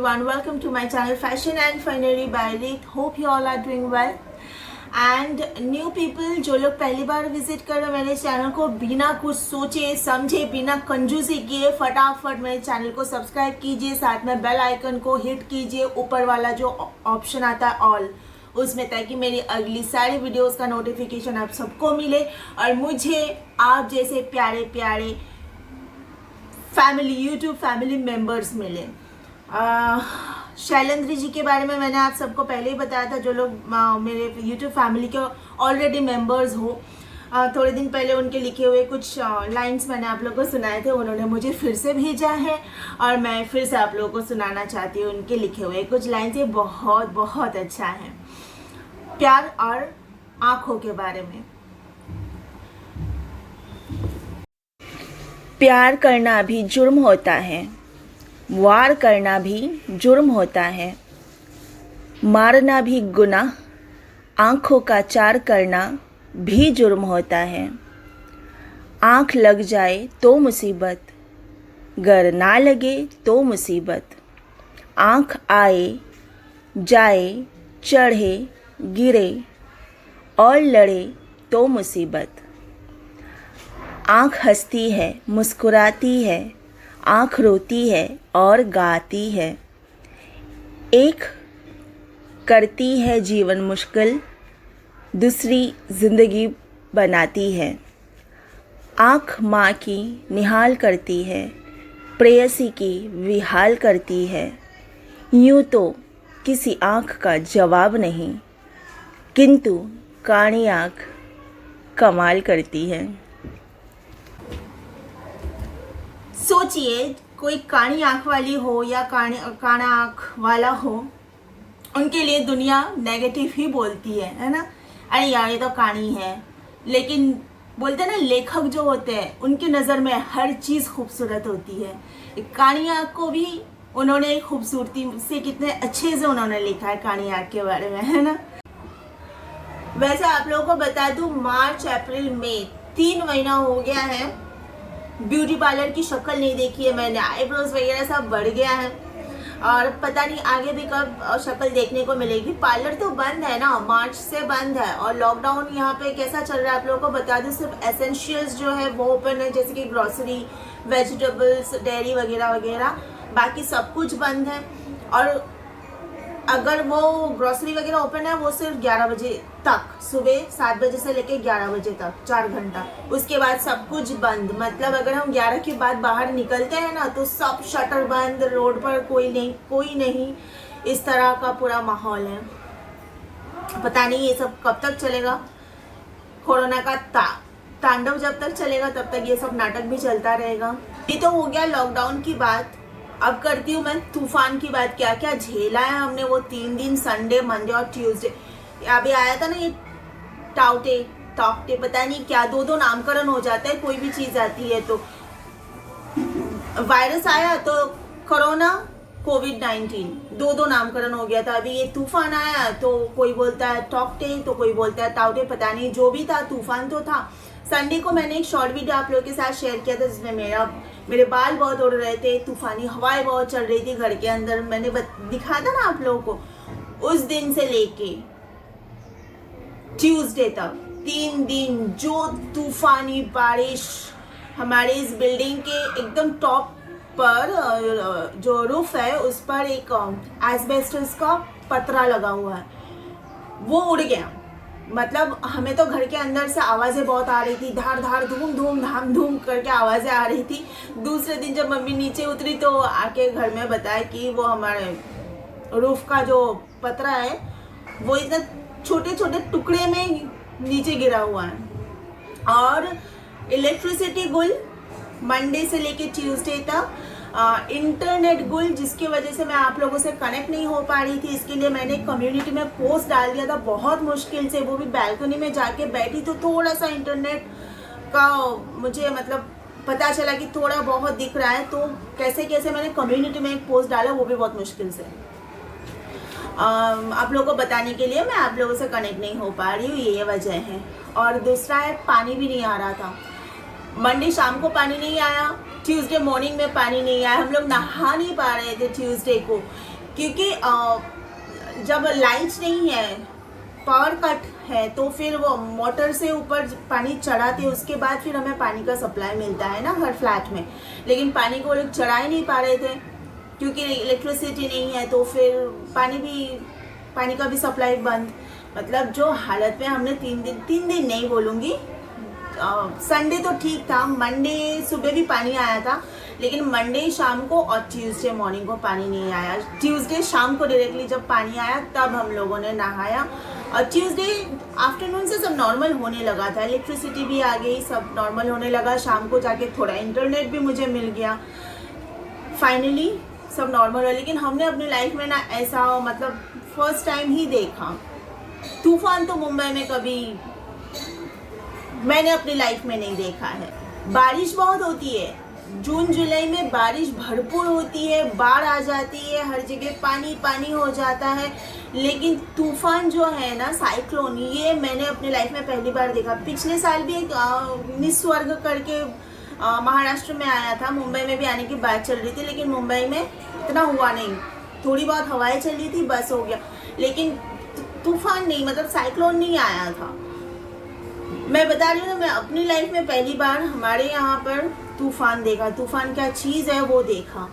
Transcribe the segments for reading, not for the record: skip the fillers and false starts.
everyone, welcome to my channel Fashion and Finery by Reet. Hope you all are doing well. And new people जो लोग पहली बार visit कर रहे हैं मेरे चैनल को, बिना कुछ सोचे समझे, बिना कंजूसी किए फटाफट मेरे चैनल को सब्सक्राइब कीजिए, साथ में बेल आइकन को हिट कीजिए, ऊपर वाला जो ऑप्शन आता है ऑल उसमें, ताकि मेरी अगली सारी वीडियोस का नोटिफिकेशन आप सबको मिले और मुझे आप जैसे प्यारे प्यारे फैमिली यूट्यूब फैमिली मेम्बर्स मिले। शैलेंद्र जी के बारे में मैंने आप सबको पहले ही बताया था, जो लोग मेरे यूट्यूब फैमिली के ऑलरेडी मेंबर्स हो। थोड़े दिन पहले उनके लिखे हुए कुछ लाइंस मैंने आप लोगों को सुनाए थे, उन्होंने मुझे फिर से भेजा है और मैं फिर से आप लोगों को सुनाना चाहती हूँ उनके लिखे हुए कुछ लाइंस। ये बहुत बहुत अच्छा है, प्यार और आँखों के बारे में। प्यार करना भी जुर्म होता है, वार करना भी जुर्म होता है, मारना भी गुनाह, आँखों का चार करना भी जुर्म होता है। आँख लग जाए तो मुसीबत, गर ना लगे तो मुसीबत। आँख आए जाए चढ़े गिरे और लड़े तो मुसीबत। आँख हंसती है मुस्कुराती है, आँख रोती है और गाती है। एक करती है जीवन मुश्किल, दूसरी ज़िंदगी बनाती है। आँख माँ की निहाल करती है, प्रेयसी की विहाल करती है। यूँ तो किसी आँख का जवाब नहीं, किंतु काणी आँख कमाल करती है। सोचिए, कोई काणी आँख वाली हो या काना आँख वाला हो, उनके लिए दुनिया नेगेटिव ही बोलती है ना। अरे यार ये तो काणी है, लेकिन बोलते हैं ना लेखक जो होते हैं उनकी नज़र में हर चीज़ खूबसूरत होती है। काणी आँख को भी उन्होंने खूबसूरती से कितने अच्छे से उन्होंने लिखा है काणी आँख के बारे में, है ना। वैसे आप लोगों को बता दूं, मार्च अप्रैल मई 3 महीना हो गया है, ब्यूटी पार्लर की शक्ल नहीं देखी है मैंने। आईब्रोज वगैरह सब बढ़ गया है और पता नहीं आगे भी कब शक्ल देखने को मिलेगी। पार्लर तो बंद है ना, मार्च से बंद है और लॉकडाउन यहाँ पे कैसा चल रहा है आप लोगों को बता दूं। सिर्फ एसेंशियल्स जो है वो ओपन है, जैसे कि ग्रोसरी, वेजिटेबल्स, डेयरी वगैरह वगैरह, बाकी सब कुछ बंद है। और अगर वो ग्रोसरी वगैरह ओपन है वो सिर्फ 11 बजे तक, सुबह 7 बजे से लेके 11 बजे तक 4 घंटा, उसके बाद सब कुछ बंद। मतलब अगर हम 11 के बाद बाहर निकलते हैं ना तो सब शटर बंद, रोड पर कोई नहीं, इस तरह का पूरा माहौल है। पता नहीं ये सब कब तक चलेगा। कोरोना का तांडव जब तक चलेगा तब तक ये सब नाटक भी चलता रहेगा। ये तो हो गया लॉकडाउन की बात। अब करती हूँ मैं तूफान की बात। क्या क्या झेला है हमने वो 3 दिन, संडे, मंडे और ट्यूसडे। अभी आया था ना ये टॉकटे, पता नहीं क्या 2 नामकरण हो जाता है, कोई भी चीज आती है तो। वायरस आया तो कोरोना, कोविड-19 2 नामकरण हो गया था। अभी ये तूफान आया तो कोई बोलता है टॉकटे तो कोई बोलता है टाउटे, पता नहीं, जो भी था तूफान तो था। संडे को मैंने एक शॉर्ट वीडियो आप लोगों के साथ शेयर किया था जिसमें मेरे बाल बहुत उड़ रहे थे, तूफानी हवाएं बहुत चल रही थी घर के अंदर। मैंने दिखाया था ना आप लोगों को। उस दिन से लेके ट्यूसडे तक 3 दिन जो तूफानी बारिश, हमारे इस बिल्डिंग के एकदम टॉप पर जो रूफ है उस पर एक एस्बेस्टस का पतरा लगा हुआ है, वो उड़ गया। मतलब हमें तो घर के अंदर से आवाज़ें बहुत आ रही थी, धार धार धूम धूम धाम धूम करके आवाज़ें आ रही थी। दूसरे दिन जब मम्मी नीचे उतरी तो आके घर में बताया कि वो हमारे रूफ का जो पतरा है वो इतना छोटे छोटे टुकड़े में नीचे गिरा हुआ है। और इलेक्ट्रिसिटी गुल मंडे से लेके ट्यूसडे तक, इंटरनेट गुल, जिसकी वजह से मैं आप लोगों से कनेक्ट नहीं हो पा रही थी। इसके लिए मैंने कम्युनिटी में पोस्ट डाल दिया था, बहुत मुश्किल से, वो भी बैल्कनी में जाके बैठी तो थोड़ा सा इंटरनेट का मुझे मतलब पता चला कि थोड़ा बहुत दिख रहा है, तो कैसे कैसे मैंने कम्युनिटी में एक पोस्ट डाला, वो भी बहुत मुश्किल से। आप लोगों को बताने के लिए मैं आप लोगों से कनेक्ट नहीं हो पा रही हूँ, ये वजह है। और दूसरा है पानी भी नहीं आ रहा था। मंडे शाम को पानी नहीं आया, ट्यूसडे मॉर्निंग में पानी नहीं आया, हम लोग नहा नहीं पा रहे थे ट्यूसडे को। क्योंकि जब लाइट नहीं है, पावर कट है, तो फिर वो मोटर से ऊपर पानी चढ़ाते उसके बाद फिर हमें पानी का सप्लाई मिलता है ना हर फ्लैट में। लेकिन पानी को वो लोग चढ़ा ही नहीं पा रहे थे क्योंकि इलेक्ट्रिसिटी नहीं है, तो फिर पानी का भी सप्लाई बंद। मतलब जो हालत में हमने 3 दिन नहीं बोलूँगी, संडे तो ठीक था, मंडे सुबह भी पानी आया था, लेकिन मंडे शाम को और ट्यूसडे मॉर्निंग को पानी नहीं आया। ट्यूसडे शाम को डायरेक्टली जब पानी आया तब हम लोगों ने नहाया, और ट्यूसडे आफ्टरनून से सब नॉर्मल होने लगा था, इलेक्ट्रिसिटी भी आ गई, सब नॉर्मल होने लगा। शाम को जाके थोड़ा इंटरनेट भी मुझे मिल गया, फाइनली सब नॉर्मल हो। लेकिन हमने अपनी लाइफ में ना ऐसा मतलब फर्स्ट टाइम ही देखा। तूफान तो मुंबई में कभी मैंने अपनी लाइफ में नहीं देखा है। बारिश बहुत होती है, जून जुलाई में बारिश भरपूर होती है, बाढ़ आ जाती है, हर जगह पानी पानी हो जाता है। लेकिन तूफान जो है ना, साइक्लोन, ये मैंने अपनी लाइफ में पहली बार देखा। पिछले साल भी एक निस्वर्ग करके महाराष्ट्र में आया था, मुंबई में भी आने की बात चल रही थी, लेकिन मुंबई में इतना हुआ नहीं, थोड़ी बहुत हवाएं चल रही थी, बस हो गया। लेकिन तूफान नहीं, मतलब साइक्लोन नहीं आया था। मैं बता रही हूँ ना, मैं अपनी लाइफ में पहली बार हमारे यहाँ पर तूफान देखा। तूफान क्या चीज़ है वो देखा,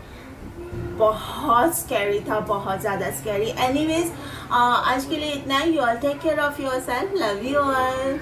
बहुत स्कैरी था, बहुत ज़्यादा स्कैरी। एनीवेज, आज के लिए इतना ही। You all take care of yourself, love you all.